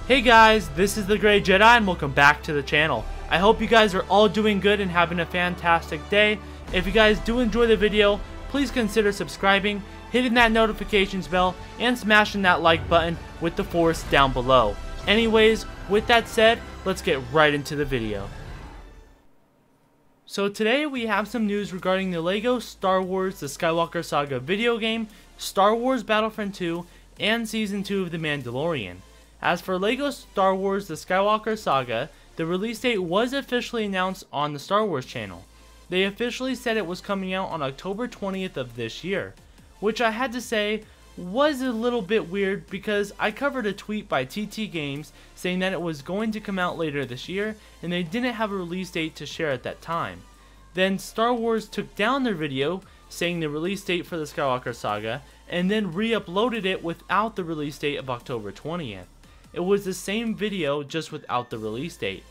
Hey guys, this is the Gray Jedi and welcome back to the channel. I hope you guys are all doing good and having a fantastic day. If you guys do enjoy the video, please consider subscribing, hitting that notifications bell, and smashing that like button with the force down below. Anyways, with that said, let's get right into the video. So today we have some news regarding the LEGO Star Wars The Skywalker Saga video game, Star Wars Battlefront 2, and Season 2 of The Mandalorian. As for LEGO Star Wars The Skywalker Saga, the release date was officially announced on the Star Wars channel. They officially said it was coming out on October 20th of this year, which I had to say was a little bit weird because I covered a tweet by TT Games saying that it was going to come out later this year and they didn't have a release date to share at that time. Then Star Wars took down their video saying the release date for the Skywalker Saga and then re-uploaded it without the release date of October 20th. It was the same video just without the release date.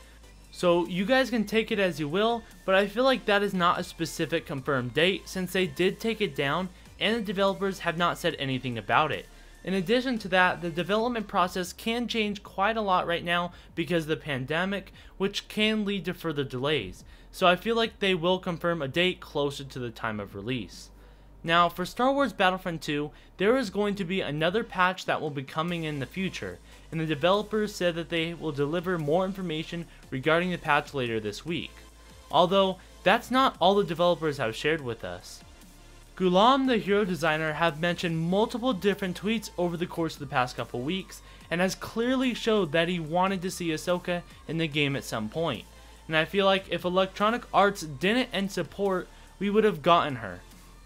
So you guys can take it as you will, but I feel like that is not a specific confirmed date since they did take it down and the developers have not said anything about it. In addition to that, the development process can change quite a lot right now because of the pandemic, which can lead to further delays. So I feel like they will confirm a date closer to the time of release. Now for Star Wars Battlefront 2, there is going to be another patch that will be coming in the future, and the developers said that they will deliver more information regarding the patch later this week. Although, that's not all the developers have shared with us. Gulam, the hero designer, have mentioned multiple different tweets over the course of the past couple weeks, and has clearly showed that he wanted to see Ahsoka in the game at some point. And I feel like if Electronic Arts didn't end support, we would have gotten her.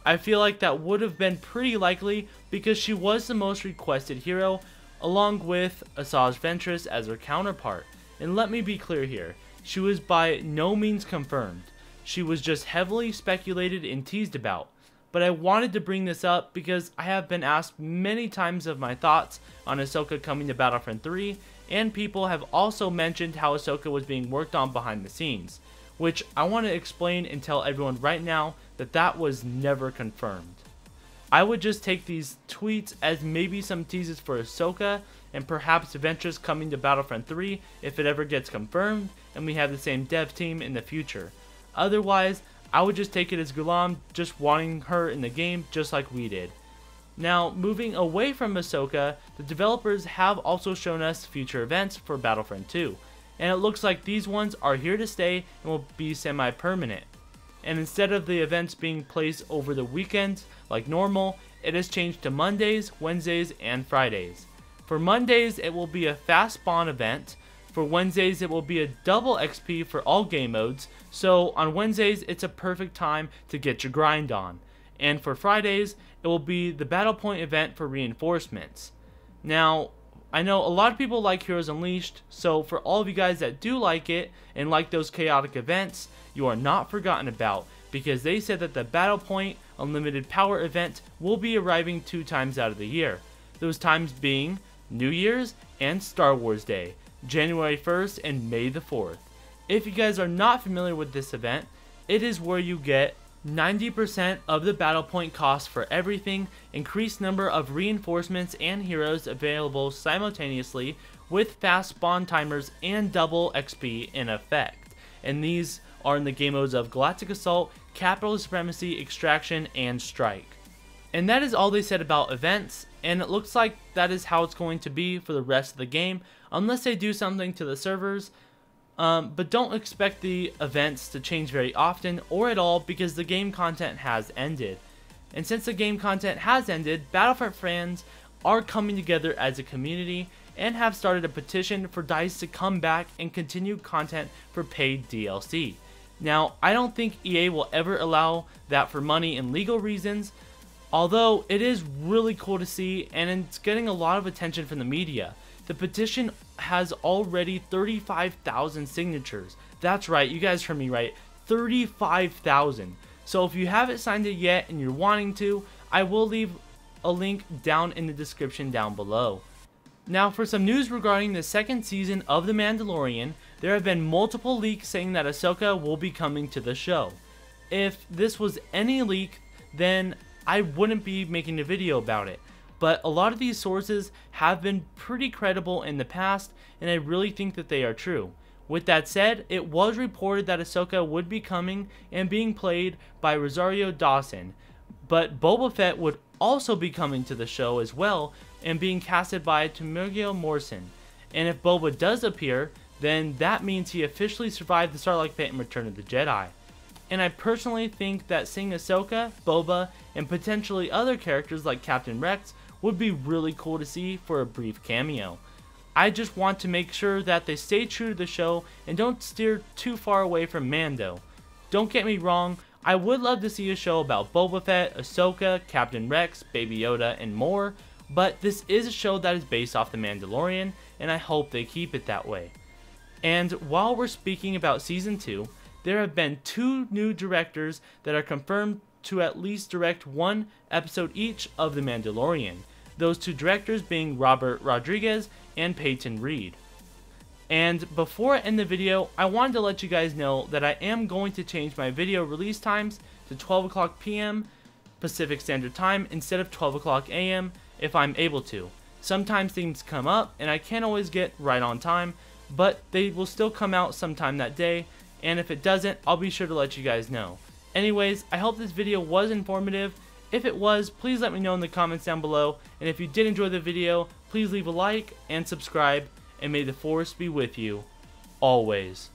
I feel like that would have been pretty likely because she was the most requested hero, along with Asajj Ventress as her counterpart. And let me be clear here, she was by no means confirmed. She was just heavily speculated and teased about. But I wanted to bring this up because I have been asked many times of my thoughts on Ahsoka coming to Battlefront 3, and people have also mentioned how Ahsoka was being worked on behind the scenes, which I want to explain and tell everyone right now that that was never confirmed. I would just take these tweets as maybe some teases for Ahsoka and perhaps Ventress coming to Battlefront 3 if it ever gets confirmed and we have the same dev team in the future. Otherwise, I would just take it as Gulam just wanting her in the game just like we did. Now, moving away from Ahsoka, the developers have also shown us future events for Battlefront 2, and it looks like these ones are here to stay and will be semi-permanent. And instead of the events being placed over the weekends like normal, it has changed to Mondays, Wednesdays, and Fridays. For Mondays, it will be a fast spawn event. For Wednesdays, it will be a double XP for all game modes, so on Wednesdays, it's a perfect time to get your grind on. And for Fridays, it will be the Battle Point event for reinforcements. Now, I know a lot of people like Heroes Unleashed, so for all of you guys that do like it and like those chaotic events, you are not forgotten about because they said that the Battle Point Unlimited Power event will be arriving 2 times out of the year. Those times being New Year's and Star Wars Day, January 1st and May the 4th. If you guys are not familiar with this event, it is where you get 90% of the battle point cost for everything, increased number of reinforcements and heroes available simultaneously with fast spawn timers and double XP in effect. And these are in the game modes of Galactic Assault, Capital Supremacy, Extraction, and Strike. And that is all they said about events, and it looks like that is how it's going to be for the rest of the game, unless they do something to the servers. But don't expect the events to change very often or at all because the game content has ended. And since the game content has ended, Battlefront fans are coming together as a community and have started a petition for DICE to come back and continue content for paid DLC. Now, I don't think EA will ever allow that for money and legal reasons, although it is really cool to see and it's getting a lot of attention from the media. The petition has already 35,000 signatures. That's right, you guys heard me right, 35,000. So if you haven't signed it yet and you're wanting to, I will leave a link down in the description down below. Now for some news regarding the second season of The Mandalorian, there have been multiple leaks saying that Ahsoka will be coming to the show. If this was any leak, then I wouldn't be making a video about it. but a lot of these sources have been pretty credible in the past, and I really think that they are true. With that said, it was reported that Ahsoka would be coming and being played by Rosario Dawson, but Boba Fett would also be coming to the show as well and being casted by Temuera Morrison. And if Boba does appear, then that means he officially survived the Sarlacc pit and Return of the Jedi. And I personally think that seeing Ahsoka, Boba, and potentially other characters like Captain Rex would be really cool to see for a brief cameo. I just want to make sure that they stay true to the show and don't steer too far away from Mando. Don't get me wrong, I would love to see a show about Boba Fett, Ahsoka, Captain Rex, Baby Yoda, and more, but this is a show that is based off The Mandalorian, and I hope they keep it that way. And while we're speaking about Season 2, there have been 2 new directors that are confirmed to at least direct 1 episode each of The Mandalorian. Those 2 directors being Robert Rodriguez and Peyton Reed. And before I end the video, I wanted to let you guys know that I am going to change my video release times to 12 o'clock p.m. Pacific Standard Time instead of 12 o'clock a.m. if I'm able to. Sometimes things come up and I can't always get right on time, but they will still come out sometime that day, and if it doesn't, I'll be sure to let you guys know. Anyways, I hope this video was informative. If it was, please let me know in the comments down below, and if you did enjoy the video, please leave a like and subscribe, and may the Force be with you always.